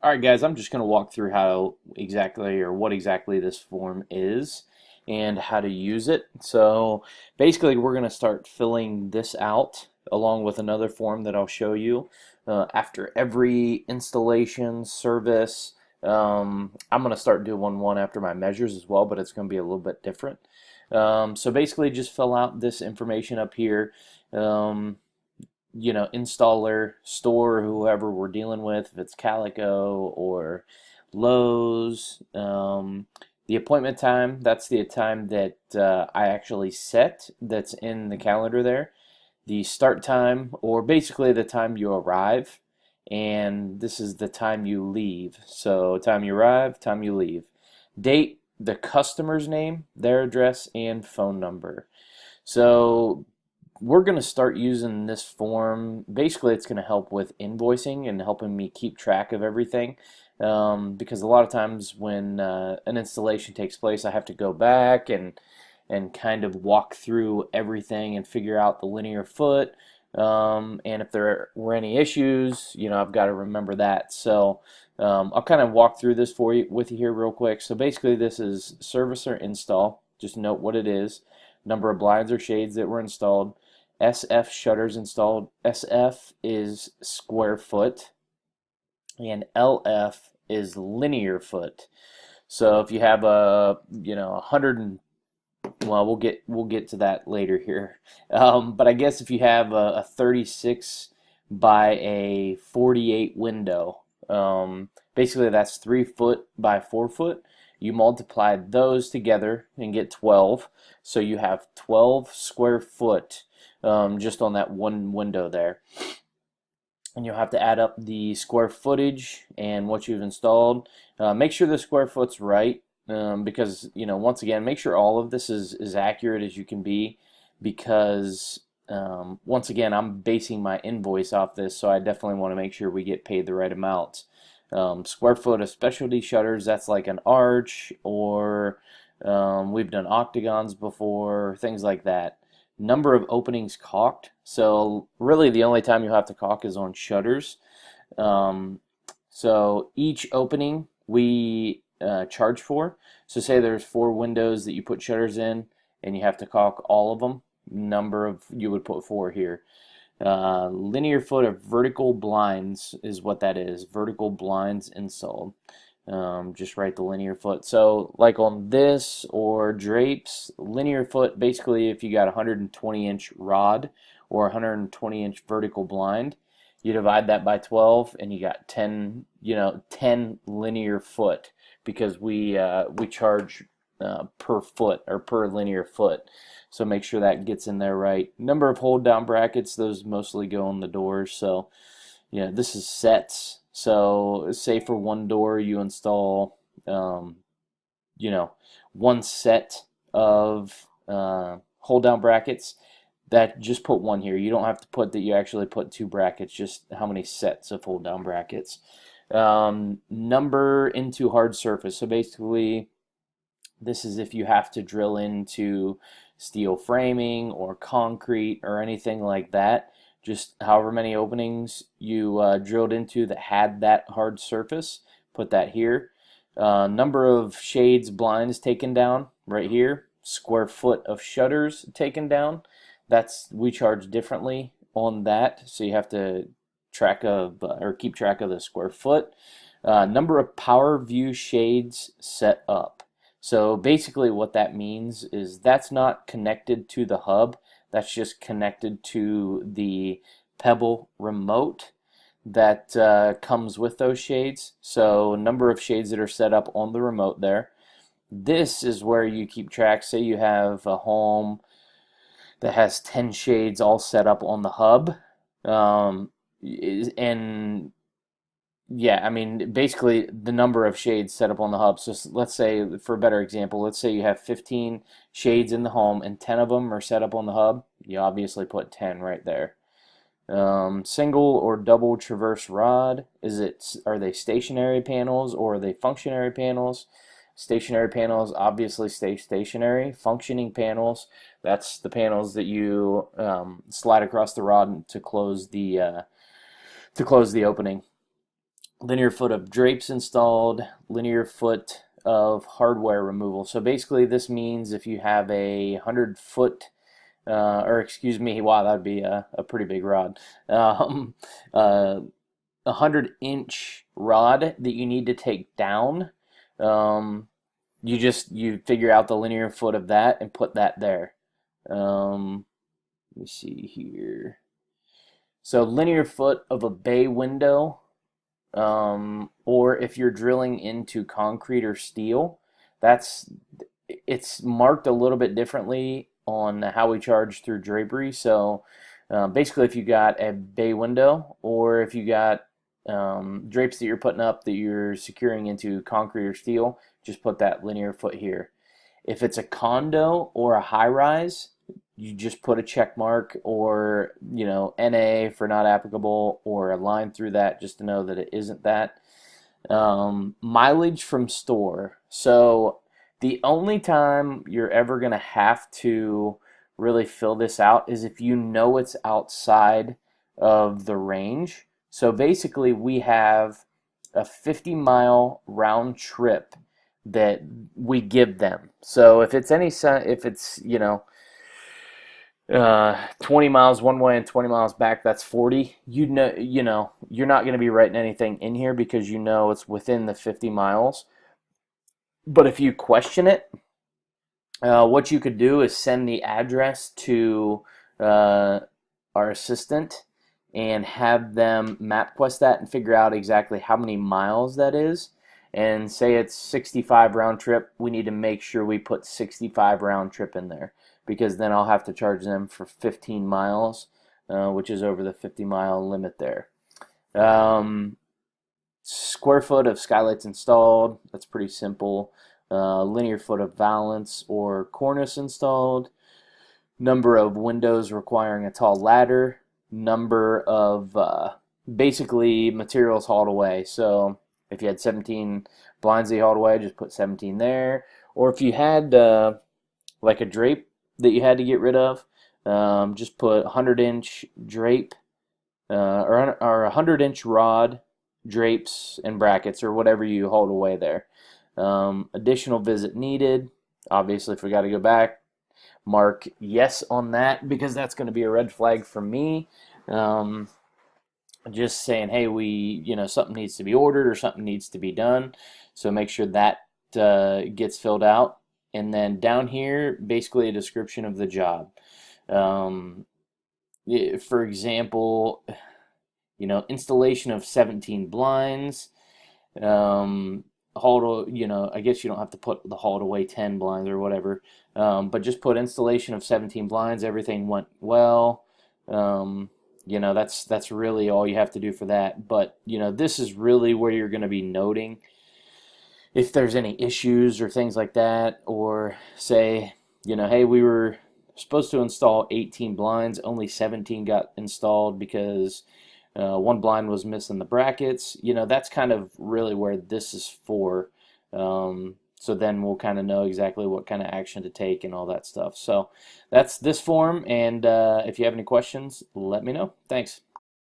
All right, guys, I'm just going to walk through how exactly or what exactly this form is and how to use it. So basically, we're going to start filling this out along with another form that I'll show you after every installation service. I'm going to start doing one after my measures as well, but it's going to be a little bit different. So basically, just fill out this information up here. Um, Installer, store, whoever we're dealing with, if it's Calico or Lowe's. The appointment time, that's the time that I actually set, that's in the calendar there. The start time, or basically the time you arrive, and this is the time you leave. So time you arrive, time you leave. Date, the customer's name, their address, and phone number. So we're going to start using this form. Basically, it's going to help with invoicing and helping me keep track of everything. Because a lot of times when an installation takes place, I have to go back and kind of walk through everything and figure out the linear foot. And if there were any issues, I've got to remember that. So I'll kind of walk through this for you with you here real quick. So basically, this is service or install. Just note what it is. Number of blinds or shades that were installed. SF shutters installed. SF is square foot, and LF is linear foot. So if you have a 100 and well, we'll get to that later here. But I guess if you have a 36 by a 48 window, basically that's 3 foot by 4 foot. You multiply those together and get 12. So you have 12 square foot just on that one window there. And you'll have to add up the square footage and what you've installed. Make sure the square foot's right, because once again, make sure all of this is as accurate as you can be, because once again, I'm basing my invoice off this, so I definitely want to make sure we get paid the right amount. Square foot of specialty shutters, that's like an arch, or we've done octagons before, things like that. Number of openings caulked. So really the only time you have to caulk is on shutters. So each opening we charge for. So say there's 4 windows that you put shutters in and you have to caulk all of them. Number of, you would put 4 here. Linear foot of vertical blinds is what that is. Vertical blinds installed. Just write the linear foot. So like on this or drapes, linear foot, basically if you got a 120-inch rod or 120-inch vertical blind, you divide that by 12 and you got 10 linear foot, because we charge per foot or per linear foot. So make sure that gets in there right. Number of hold down brackets, those mostly go on the doors. So this is sets. So say for one door you install one set of hold down brackets. That just put one here. You don't have to put that you actually put 2 brackets, just how many sets of hold down brackets. Number into hard surface. So basically this is if you have to drill into steel framing or concrete or anything like that. Just however many openings you drilled into that had that hard surface, put that here. Number of shades, blinds taken down right here. Square foot of shutters taken down. We charge differently on that, so you have to keep track of the square foot. Number of power view shades set up. So basically what that means is that's not connected to the hub. That's just connected to the Pebble remote that comes with those shades. So number of shades that are set up on the remote there. This is where you keep track. Say you have a home that has 10 shades all set up on the hub. And yeah, I mean, basically the number of shades set up on the hub. So let's say, for a better example, let's say you have 15 shades in the home and 10 of them are set up on the hub. You obviously put 10 right there. Single or double traverse rod. Are they stationary panels or are they functionary panels? Stationary panels obviously stay stationary. Functioning panels, that's the panels that you slide across the rod to close the opening. linear foot of drapes installed, linear foot of hardware removal. So basically this means if you have a 100-foot or excuse me, wow, that'd be a pretty big rod. A 100-inch rod that you need to take down. Um, you figure out the linear foot of that and put that there. Let me see here. So linear foot of a bay window, or if you're drilling into concrete or steel, that's it's marked a little bit differently on how we charge through drapery. So basically, if you got a bay window or if you got drapes that you're putting up that you're securing into concrete or steel, just put that linear foot here. If it's a condo or a high rise, you just put a check mark or, NA for not applicable or a line through that just to know that it isn't that. Mileage from store. So the only time you're ever going to have to really fill this out is if you know it's outside of the range. So basically we have a 50-mile round trip that we give them. So if it's 20 miles one way and 20 miles back, that's 40. You're not going to be writing anything in here because it's within the 50 miles. But if you question it, what you could do is send the address to our assistant and have them MapQuest that and figure out exactly how many miles that is. And say it's 65 round trip, we need to make sure we put 65 round trip in there, because then I'll have to charge them for 15 miles, which is over the 50-mile limit there. Square foot of skylights installed, that's pretty simple. Linear foot of valance or cornice installed. Number of windows requiring a tall ladder. Number of basically materials hauled away. So if you had 17 blinds that you hauled away, just put 17 there. Or if you had like a drape that you had to get rid of, just put 100-inch drape or a 100-inch rod, drapes, and brackets, or whatever you hauled away there. Additional visit needed. Obviously, if we got to go back, mark yes on that, because that's going to be a red flag for me. Just saying, hey, something needs to be ordered or something needs to be done. So make sure that gets filled out. And then down here, basically a description of the job. For example, installation of 17 blinds. I guess you don't have to put the hauled away 10 blinds or whatever. But just put installation of 17 blinds. Everything went well. That's really all you have to do for that. But, this is really where you're going to be noting if there's any issues or things like that, or say, hey, we were supposed to install 18 blinds, only 17 got installed because one blind was missing the brackets. That's kind of really where this is for. So then we'll kind of know exactly what kind of action to take and all that stuff. So that's this form, and if you have any questions, let me know. Thanks.